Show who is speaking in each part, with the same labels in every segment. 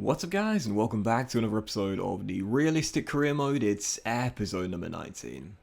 Speaker 1: What's up guys, and welcome back to another episode of the Realistic Career Mode. It's episode number 19. And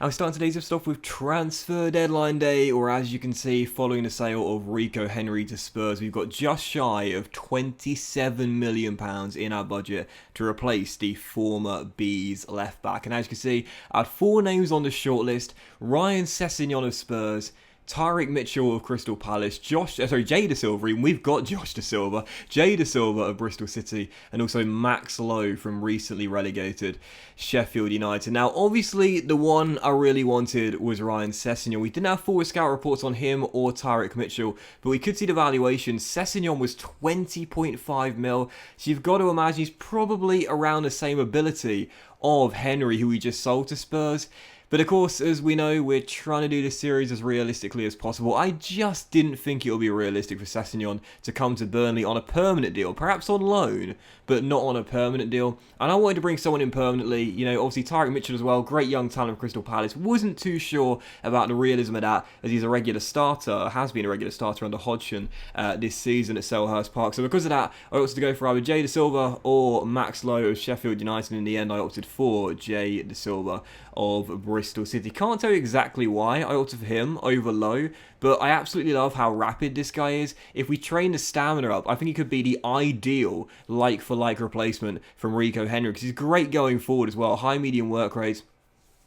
Speaker 1: we're starting today's episode off with transfer deadline day, or as you can see, following the sale of Rico Henry to Spurs, we've got just shy of £27 million in our budget to replace the former Bees left back. And as you can see, I had 4 names on the shortlist: Ryan Sessegnon of Spurs, Tyrick Mitchell of Crystal Palace, Jay De Silva, and we've got Josh De Silva, Jay De Silva of Bristol City, and also Max Lowe from recently relegated Sheffield United. Now, obviously, the one I really wanted was Ryan Sessegnon. We didn't have forward scout reports on him or Tyrick Mitchell, but we could see the valuation. Sessegnon was 20.5 mil, so you've got to imagine he's probably around the same ability of Henry, who we just sold to Spurs. But of course, as we know, we're trying to do this series as realistically as possible. I just didn't think it would be realistic for Sessegnon to come to Burnley on a permanent deal, perhaps on loan, but not on a permanent deal. And I wanted to bring someone in permanently, you know, obviously Tyrick Mitchell as well, great young talent of Crystal Palace. Wasn't too sure about the realism of that, as he's a regular starter, has been a regular starter under Hodgson this season at Selhurst Park. So because of that, I opted to go for either Jay De Silva or Max Lowe of Sheffield United. In the end, I opted for Jay De Silva of Bristol City. Can't tell you exactly why I opted for him over Lowe, but I absolutely love how rapid this guy is. If we train the stamina up, I think he could be the ideal like-for-like replacement from Rico Henry, because he's great going forward as well. High medium work rates,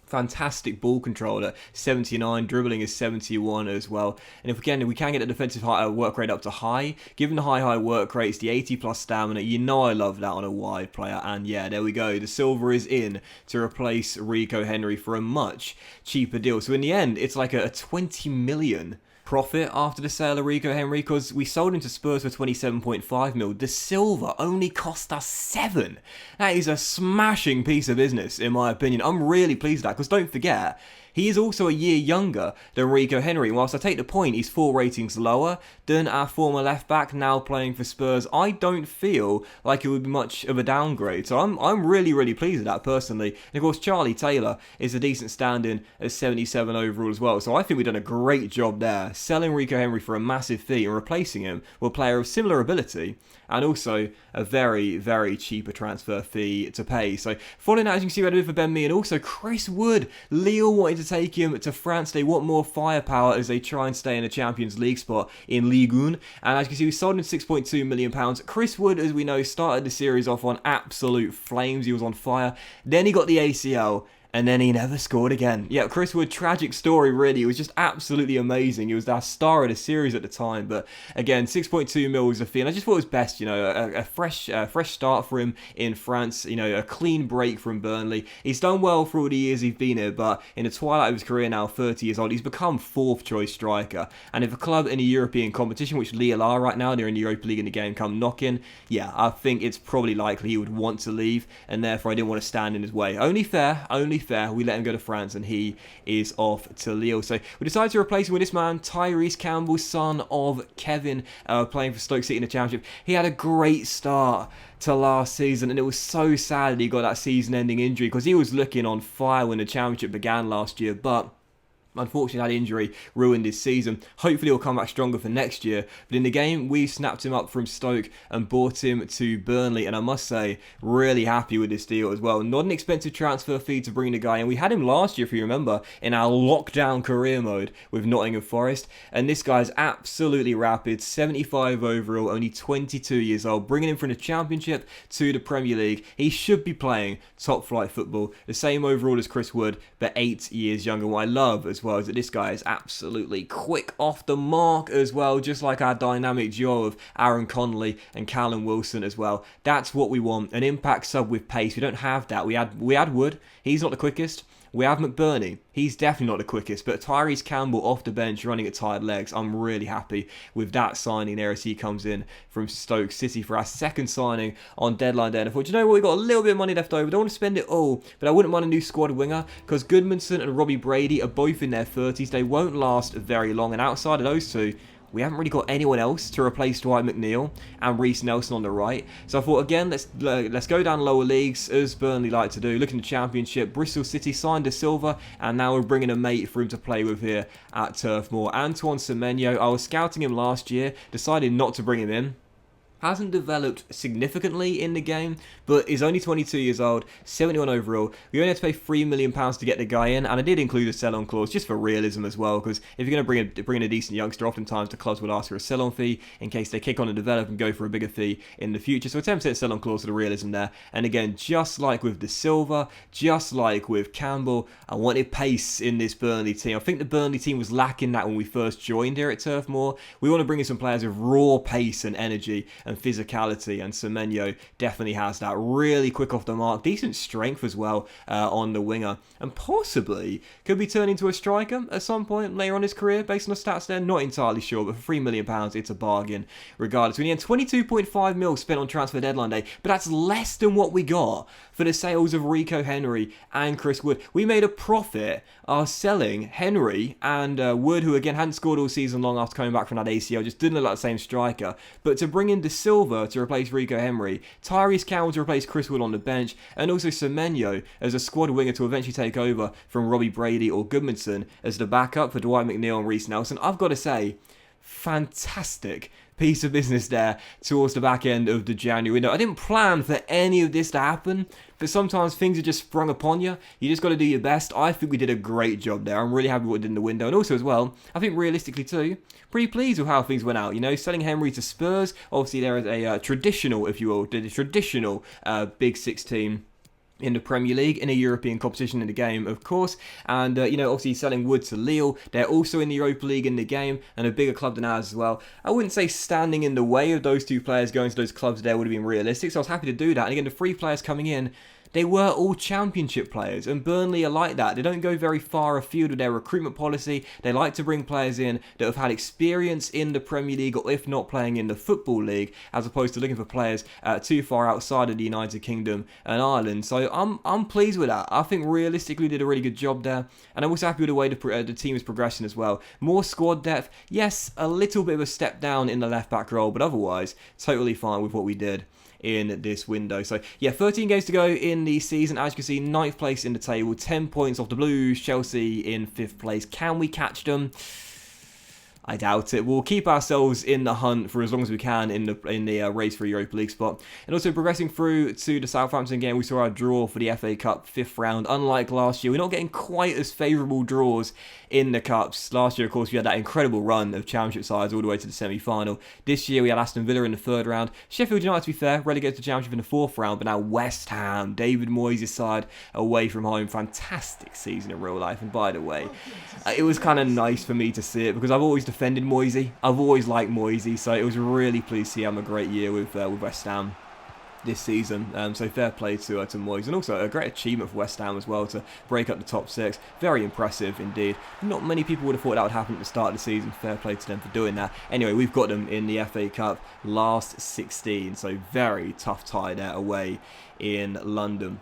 Speaker 1: fantastic ball control at 79, dribbling is 71 as well. And if we can get the defensive work rate up to high, given the high work rates, the 80 plus stamina, you know I love that on a wide player. And yeah, there we go, the silver is in to replace Rico Henry for a much cheaper deal. So in the end, it's like a 20 million profit after the sale of Rico Henry, because we sold him to Spurs for 27.5 mil. De Silva only cost us 7. That is a smashing piece of business, in my opinion. I'm really pleased with that, because don't forget, he is also a year younger than Rico Henry. Whilst I take the point, he's 4 ratings lower than our former left-back now playing for Spurs. I don't feel like it would be much of a downgrade. So I'm really pleased with that, personally. And of course, Charlie Taylor is a decent stand-in at 77 overall as well. So I think we've done a great job there, selling Rico Henry for a massive fee and replacing him with a player of similar ability and also a very cheaper transfer fee to pay. So following that, as you can see, we had a bit for Ben Mee, and also Chris Wood. Lille wanted to take him to France. They want more firepower as they try and stay in a Champions League spot in Ligue 1. And as you can see, we sold him £6.2 million. Chris Wood, as we know, started the series off on absolute flames. He was on fire. Then he got the ACL, and then he never scored again. Yeah, Chris Wood, tragic story, really. It was just absolutely amazing. He was our star of the series at the time. But again, 6.2 mil was a fee, and I just thought it was best, you know, a fresh start for him in France. You know, a clean break from Burnley. He's done well for all the years he's been here, but in the twilight of his career now, 30 years old, he's become 4th choice striker. And if a club in a European competition, which Lille are right now, they're in the Europa League in the game, come knocking, yeah, I think it's probably likely he would want to leave, and therefore I didn't want to stand in his way. Only fair. We let him go to France, and he is off to Lille. So we decided to replace him with this man, Tyrese Campbell, son of Kevin, playing for Stoke City in the Championship. He had a great start to last season, and it was so sad that he got that season-ending injury, because he was looking on fire when the Championship began last year, but unfortunately, that injury ruined his season. Hopefully, he'll come back stronger for next year. But in the game, we snapped him up from Stoke and bought him to Burnley. And I must say, really happy with this deal as well. Not an expensive transfer fee to bring the guy in. We had him last year, if you remember, in our lockdown career mode with Nottingham Forest. And this guy's absolutely rapid. 75 overall, only 22 years old. Bringing him from the Championship to the Premier League. He should be playing top-flight football. The same overall as Chris Wood, but 8 years younger. What I love as well is that this guy is absolutely quick off the mark as well, just like our dynamic duo of Aaron Connolly and Callum Wilson as well. That's what we want, an impact sub with pace. We don't have that. We had Wood, he's not the quickest. We have McBurney, he's definitely not the quickest, but Tyrese Campbell off the bench running at tired legs. I'm really happy with that signing there as he comes in from Stoke City for our second signing on deadline day. And I thought, you know what, we've got a little bit of money left over. Don't want to spend it all, but I wouldn't mind a new squad winger, because Goodmanson and Robbie Brady are both in their 30s. They won't last very long, and outside of those two, we haven't really got anyone else to replace Dwight McNeil and Reece Nelson on the right. So I thought, again, let's go down lower leagues, as Burnley like to do. Look in the Championship. Bristol City signed De Silva, and now we're bringing a mate for him to play with here at Turf Moor. Antoine Semenyo, I was scouting him last year, decided not to bring him in. hasn't developed significantly in the game, but is only 22 years old, 71 overall. We only had to pay £3 million to get the guy in, and I did include a sell-on clause just for realism as well, because if you're going to bring in a decent youngster, oftentimes the clubs will ask for a sell-on fee in case they kick on and develop and go for a bigger fee in the future. So a 10% sell-on clause for the realism there. And again, just like with De Silva, just like with Campbell, I wanted pace in this Burnley team. I think the Burnley team was lacking that when we first joined here at Turf Moor. We want to bring in some players with raw pace and energy and physicality, and Semenyo definitely has that. Really quick off the mark, decent strength as well on the winger, and possibly could be turned into a striker at some point later on in his career based on the stats there. Not entirely sure, but for £3 million it's a bargain regardless. We had 22.5 mil spent on transfer deadline day, but that's less than what we got for the sales of Rico Henry and Chris Wood. We made a profit selling Henry and Wood, who again hadn't scored all season long after coming back from that ACL, just didn't look like the same striker. But to bring in De Silva to replace Rico Henry, Tyrese Campbell to replace Chris Wood on the bench, and also Semenyo as a squad winger to eventually take over from Robbie Brady or Goodmanson as the backup for Dwight McNeil and Reece Nelson. I've got to say, fantastic piece of business there towards the back end of the January window. I didn't plan for any of this to happen, but sometimes things are just sprung upon you. You just got to do your best. I think we did a great job there. I'm really happy with what we did in the window. And also as well, I think realistically too, pretty pleased with how things went out. You know, selling Henry to Spurs, obviously there is a traditional, if you will, the traditional Big Six team in the Premier League, in a European competition in the game, of course. And, you know, obviously selling Wood to Lille. They're also in the Europa League in the game, and a bigger club than ours as well. I wouldn't say standing in the way of those two players going to those clubs there would have been realistic, so I was happy to do that. And again, the three players coming in, they were all championship players, and Burnley are like that. They don't go very far afield with their recruitment policy. They like to bring players in that have had experience in the Premier League, or if not playing in the Football League, as opposed to looking for players too far outside of the United Kingdom and Ireland. So I'm pleased with that. I think realistically did a really good job there, and I'm also happy with the way the team is progressing as well. More squad depth, yes, a little bit of a step down in the left-back role, but otherwise, totally fine with what we did in this window. So yeah, 13 games to go in the season. As you can see, 9th place in the table, 10 points off the Blues, Chelsea in 5th place. Can we catch them? I doubt it. We'll keep ourselves in the hunt for as long as we can in the race for a Europa League spot. And also progressing through to the Southampton game, we saw our draw for the FA Cup 5th round. Unlike last year, we're not getting quite as favourable draws in the Cups. Last year, of course, we had that incredible run of Championship sides all the way to the semi-final. This year, we had Aston Villa in the 3rd round. Sheffield United, to be fair, relegated to Championship in the 4th round. But now West Ham, David Moyes' side, away from home. Fantastic season in real life. And by the way, it was kind of nice for me to see it, because I've always defended Moisey. I've always liked Moisey, so it was really pleased to see him a great year with West Ham this season. So fair play to Moyes, and also a great achievement for West Ham as well to break up the top 6. Very impressive indeed. Not many people would have thought that would happen at the start of the season. Fair play to them for doing that. Anyway, we've got them in the FA Cup last 16, so very tough tie there away in London.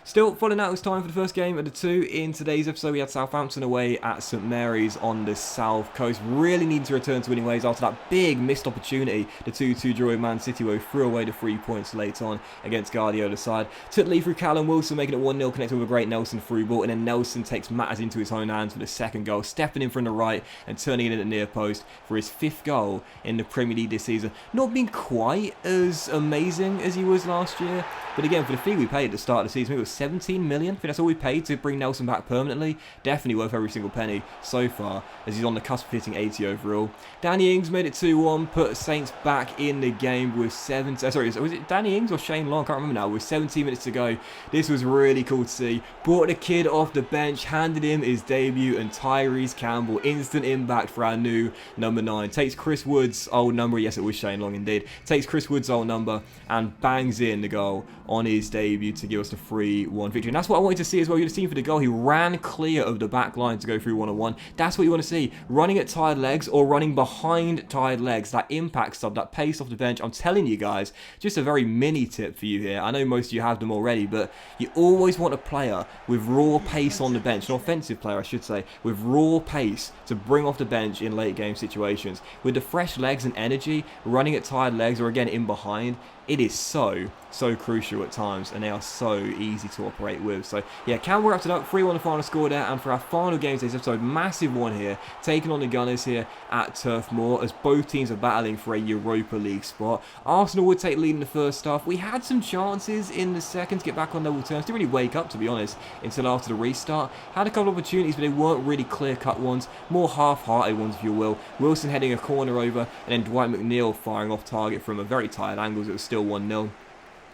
Speaker 1: Still, following that, it was time for the first game of the 2 in today's episode. We had Southampton away at St Mary's on the south coast. Really needing to return to winning ways after that big missed opportunity. The 2-2 draw with Man City, where we threw away the 3 points late on against Guardiola's side. Took the lead through Callum Wilson, making it 1-0, connected with a great Nelson through ball. And then Nelson takes matters into his own hands for the second goal, stepping in from the right and turning it in at the near post for his 5th goal in the Premier League this season. Not been quite as amazing as he was last year, but again, for the fee we paid at the start of the season, it was 17 million. I think that's all we paid to bring Nelson back permanently. Definitely worth every single penny so far, as he's on the cusp of hitting 80 overall. Danny Ings made it 2-1, put Saints back in the game with was it Danny Ings or Shane Long? I can't remember now. With 17 minutes to go. This was really cool to see. Brought the kid off the bench, handed him his debut, and Tyrese Campbell, instant impact for our new number 9. Takes Chris Wood's old number, yes it was Shane Long indeed, takes Chris Wood's old number and bangs in the goal on his debut to give us the 3-1 victory. And that's what I wanted to see as well. You'd have seen for the goal, he ran clear of the back line to go through 1-on-1. That's what you want to see. Running at tired legs or running behind tired legs. That impact sub, that pace off the bench. I'm telling you guys, just a very mini tip for you here. I know most of you have them already, but you always want a player with raw pace on the bench, an offensive player I should say, with raw pace to bring off the bench in late game situations. With the fresh legs and energy, running at tired legs or again in behind, it is so crucial at times, and they are so easy to operate with. So yeah, Canberra wrapped it up 3-1 the final score there, and for our final game of today's episode, massive one here, taking on the Gunners here at Turf Moor, as both teams are battling for a Europa League spot. Arsenal would take lead in the first half. We had some chances in the second to get back on level terms. Didn't really wake up, to be honest, until after the restart. Had a couple of opportunities, but they weren't really clear-cut ones, more half-hearted ones, if you will. Wilson heading a corner over, and then Dwight McNeil firing off target from a very tight angle, as it was still 1-0.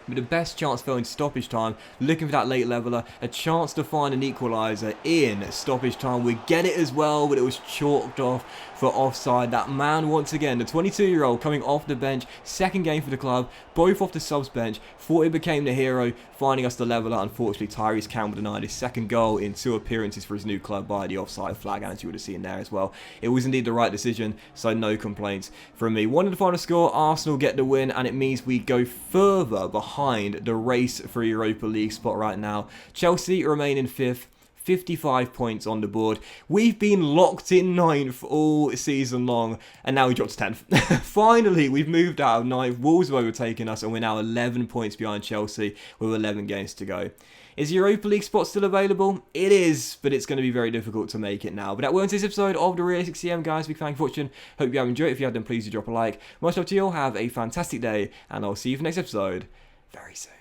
Speaker 1: But the best chance fell in stoppage time, looking for that late leveller, a chance to find an equaliser in stoppage time. We get it as well, but it was chalked off for offside. That man, once again, the 22-year-old coming off the bench, second game for the club, both off the subs bench, thought he became the hero, finding us the leveller. Unfortunately, Tyrese Campbell denied his second goal in 2 appearances for his new club by the offside flag, and as you would have seen there as well. It was indeed the right decision, so no complaints from me. 1 in the final score, Arsenal get the win, and it means we go further behind the race for a Europa League spot right now. Chelsea remain in 5th. 55 points on the board. We've been locked in 9th all season long, and now we dropped to 10th. Finally, we've moved out of 9th. Wolves have overtaken us, and we're now 11 points behind Chelsea with 11 games to go. Is the Europa League spot still available? It is, but it's going to be very difficult to make it now. But that will end this episode of the Realistic CM, guys. Big thank you for watching. Hope you have enjoyed it. If you have, then please do drop a like. Much love to you all. Have a fantastic day, and I'll see you for the next episode very soon.